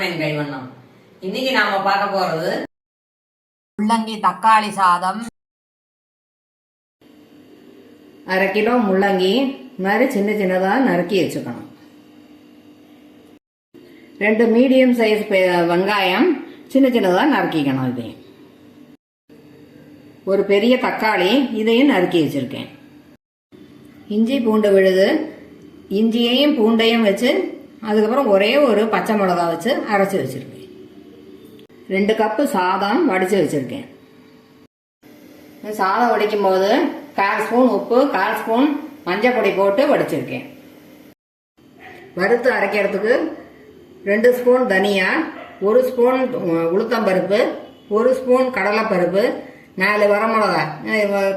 வணக்கம் என் கைவண்ணம். இன்னைக்கு நாம பார்க்க போறது முள்ளங்கி தக்காளி சாதம். 1/2 கிலோ முள்ளங்கி மாதிரி சின்ன சின்னதா நறுக்கி வச்சுக்கணும். 2 மீடியம் சைஸ் வெங்காயம் சின்ன சின்னதா நறுக்கிக்கணும். இதையும் ஒரு பெரிய தக்காளி இதையும் நறுக்கி வச்சிருக்கேன். இஞ்சி பூண்டு விழுது, இஞ்சியையும் பூண்டையும் வச்சு அதுக்கப்புறம் ஒரே ஒரு பச்சை மிளகா வச்சு அரைச்சி வச்சிருக்கேன். 2 கப்பு சாதம் வடித்து வச்சிருக்கேன். சாதம் வடிக்கும் போது 1/4 ஸ்பூன் உப்பு, 1/4 ஸ்பூன் மஞ்சள் பொடி போட்டு வடிச்சிருக்கேன். வறுத்து அரைக்கிறதுக்கு 2 ஸ்பூன் தனியா, 1 ஸ்பூன் உளுத்தம்பருப்பு, 1 ஸ்பூன் கடலைப்பருப்பு, 4 வரமிளகா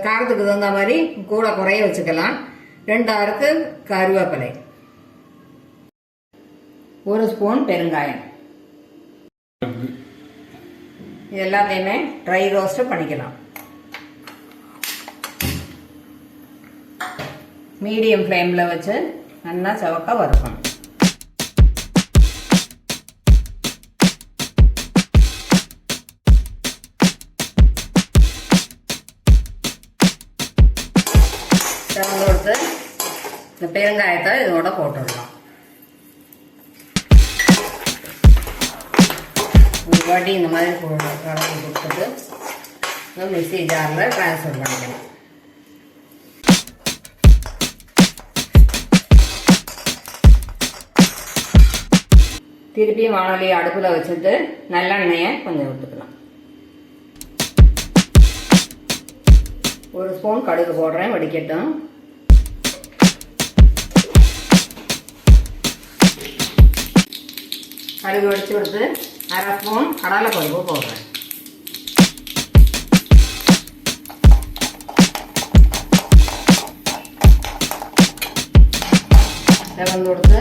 காரத்துக்கு தகுந்த மாதிரி கூட குறைய வச்சுக்கலாம். 2 அறுக்கு கருவேப்பிலை, 1 ஸ்பூன் பெருங்காயம். இது எல்லாத்தையுமே ட்ரை ரோஸ்ட் பண்ணிக்கலாம். மீடியம் ஃப்ளேமில் வச்சு நல்லா செவக்க வறுக்கணும். செவந்தோடுத்து இந்த பெருங்காயத்தை இதோட போட்டுடலாம். ஒரு வாட்டி இந்த மாதிரி கலக்கி கொடுத்துட்டு மிக்ஸி ஜாரில் ட்ரான்ஸ்ஃபர் பண்ணிக்கணும். திருப்பி வானொலி அடுப்பில் வச்சுட்டு நல்லெண்ணெயை கொஞ்சம் விட்டுக்கலாம். 1 ஸ்பூன் கடுகு போடுறேன், வடிக்கட்டும். கடுகு வடிச்சு கொடுத்து 1/2 ஸ்பூன் கடலைப்பருப்பு போடுறேன். செவந்து கொடுத்து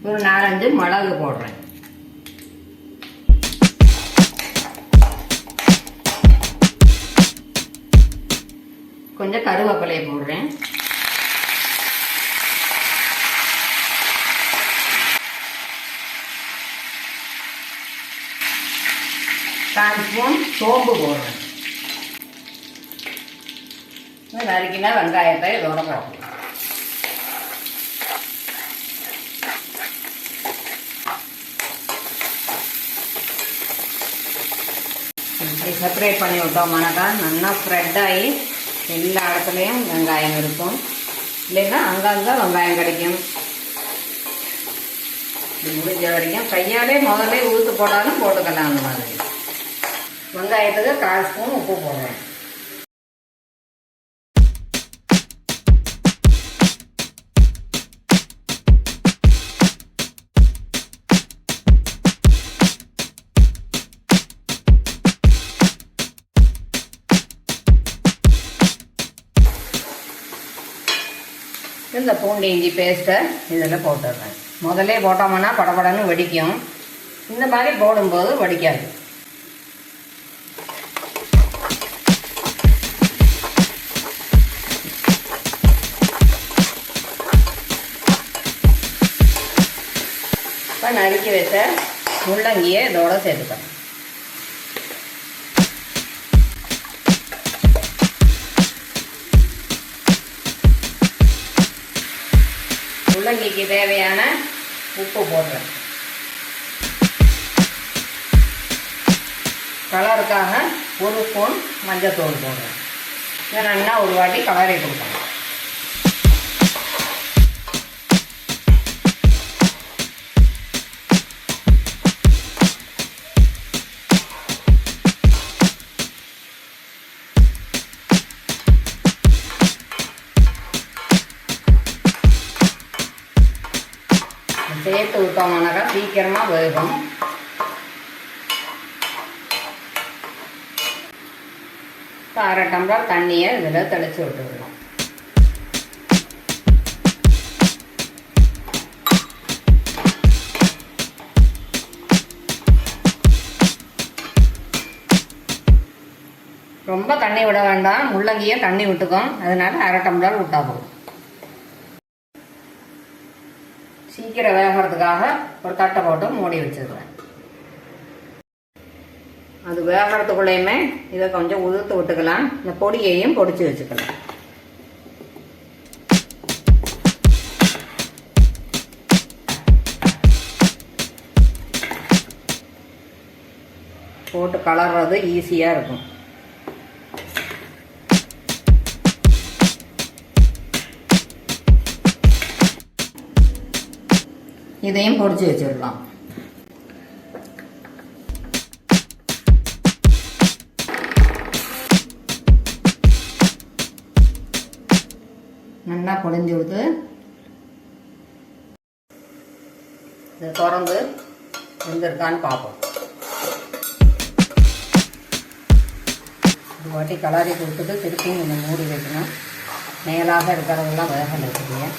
ஒரு 4-5 மிளகு போடுறேன். கொஞ்சம் கருவேப்பிலையை போடுறேன். கால் ஸ்பூன் சோம்பு போடுறேன். நறுக்கினா வெங்காயத்தை இதோட போடுறேன். இப்படி செப்பரேட் பண்ணி விட்டோம்னாக்கா நல்லா ஸ்ப்ரெட் ஆகி எல்லா இடத்துலையும் வெங்காயம் இருக்கும். இல்லைன்னா அங்கங்கே வெங்காயம் கிடைக்கும். முடிஞ்ச வரைக்கும் கையாலே முதல்ல ஊற்று போட்டாலும் போட்டுக்கலாம். அந்த மாதிரி வெங்காயத்துக்கு 1/4 ஸ்பூன் உப்பு போடுறேன். இந்த பூண்டு இஞ்சி பேஸ்ட்டை இதில் போட்டுடுறேன். முதல்ல போட்டோம்னா படபடன்னு வெடிக்கும். இந்த மாதிரி போடும்போது வடிக்காது. இப்போ நறுக்கி வச்ச முள்ளங்கியை இதோட சேர்த்துப்பேன். முள்ளங்கிக்கு தேவையான உப்பு போடுறேன். கலருக்காக 1 ஸ்பூன் மஞ்சத்தூள் போடுறேன். இதை நல்லா ஒரு வாட்டி கலரை கொடுக்கணும். சேர்த்து விட்டோம்னாக்கா சீக்கிரமாக வேகும். இப்போ 1/2 டம்ளர் தண்ணியை இதில் தெளித்து விட்டுவிடலாம். ரொம்ப தண்ணி விட வேண்டாம், முள்ளங்கியை தண்ணி விட்டுக்கும். அதனால 1/2 டம்ளர் விட்டா போதும். சீக்கிரம் வேகிறதுக்காக ஒரு தட்டை போட்டு மூடி வச்சுருவேன். அது வேகிறதுக்குள்ளேயுமே இதை கொஞ்சம் உதிர்த்து விட்டுக்கலாம். இந்த பொடியையும் பொடிச்சு வச்சுக்கலாம். போட்டு கலர்றது ஈஸியாக இருக்கும். இதையும் பொடிச்சு வச்சிடலாம். நல்லா பொடிஞ்சு விடுத்து இதை திறந்து வெந்திருக்கான்னு பார்ப்போம். ஒரு வாட்டி கலரி கொடுத்துட்டு திருப்பி நீங்கள் மூடி வைக்கணும். மேலாக இருக்கிறதெல்லாம் வேகலை வச்சுக்கீங்க.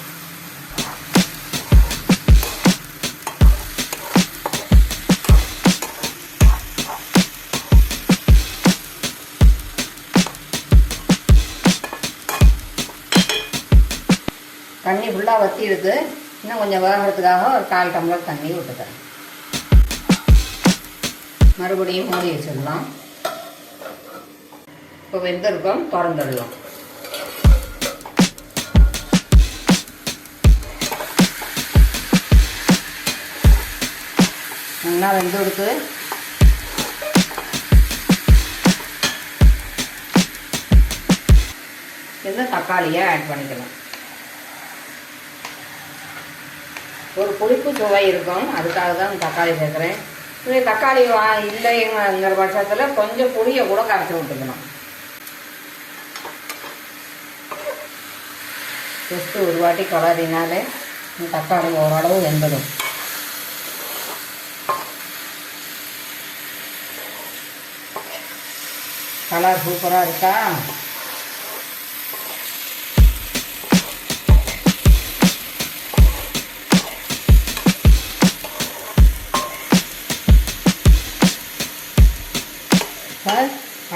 தண்ணி ஃபுல்லாக வற்றி இருக்கு. இன்னும் கொஞ்சம் வேகிறதுக்காக ஒரு 1/4 டம்ளர் தண்ணி விட்டுக்கிறேன். மறுபடியும் மூடி வச்சிடலாம். இப்போ வெந்திருக்கோம், திறந்துடலாம். நல்லா வெந்து கொடுத்து இந்த தக்காளியை ஆட் பண்ணிக்கலாம். ஒரு புளிப்பு சுவை இருக்கும், அதுக்காக தான் தக்காளி சேர்க்குறேன். இதே தக்காளி இல்லைங்கிற பட்சத்தில் கொஞ்சம் புளியை கூட கரைச்சி விட்டுக்கணும். ஜஸ்ட்டு ஒரு வாட்டி கலரினாலே தக்காளி ஓரளவு வெந்துடும். கலர் சூப்பராக இருக்கா?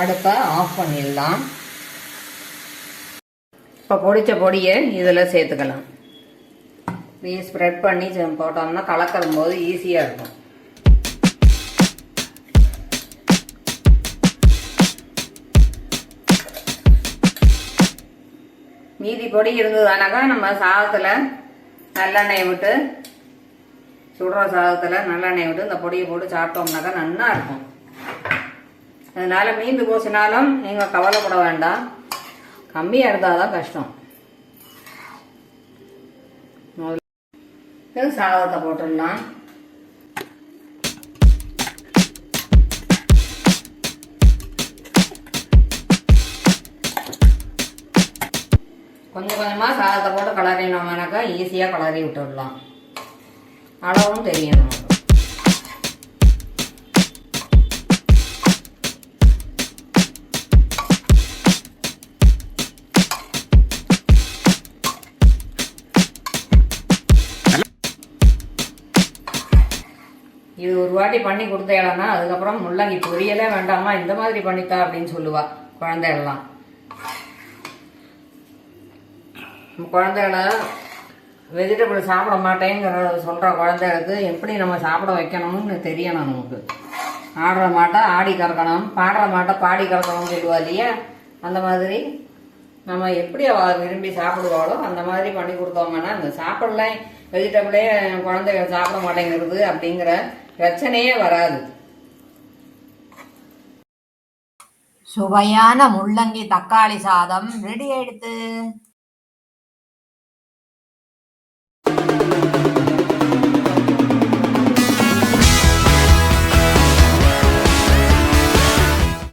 அடுப்பை ஆஃப் பண்ணிடலாம். இப்போ பொடிச்ச பொடியை இதில் சேர்த்துக்கலாம். இப்படி ஸ்ப்ரெட் பண்ணி போட்டோம்னா கலக்கும் போது ஈஸியாக இருக்கும். மீதி பொடி இருந்ததுனாக்கா நம்ம சாதத்தில் நல்லெண்ணெய் விட்டு சுடுற சாதத்தில் நல்லெண்ணெய் விட்டு இந்த பொடியை போட்டு சாப்பிட்டோம்னாக்கா நல்லா இருக்கும். அதனால மீந்து போச்சுனாலும் நீங்கள் கவலைப்பட வேண்டாம். கம்மியாக இருந்தால் தான் கஷ்டம். முதல்ல சாதத்தை போட்டுடலாம். கொஞ்சம் கொஞ்சமாக சாதத்தை போட்டு கலரினோம்னாக்கா ஈஸியாக கலரி விட்டுடலாம். அளவும் தெரியணும். இது ஒரு வாட்டி பண்ணி கொடுத்தேன்னா அதுக்கப்புறம் முள்ளங்கி பொரியலே வேண்டாமா, இந்த மாதிரி பண்ணித்தா அப்படின்னு சொல்லுவா குழந்தைகள்லாம். குழந்தைகள வெஜிடபிள் சாப்பிட மாட்டேங்கிற சொல்கிற குழந்தைகளுக்கு எப்படி நம்ம சாப்பிட வைக்கணும்னு தெரியணும். நமக்கு ஆடுற மாட்டை ஆடி கறக்கணும், பாடுற மாட்டை பாடி கறக்கணும்னு சொல்லுவா இல்லையா? அந்த மாதிரி நம்ம எப்படி விரும்பி சாப்பிடுவாளோ அந்த மாதிரி பண்ணி கொடுத்தோம்னா இந்த சாப்பிடல வெஜிடபிளே குழந்தைகள் சாப்பிட மாட்டேங்கிறது அப்படிங்கிற பிரச்சனையே வராது. சுவையான முள்ளங்கி தக்காளி சாதம் ரெடி ஆயிடுத்து.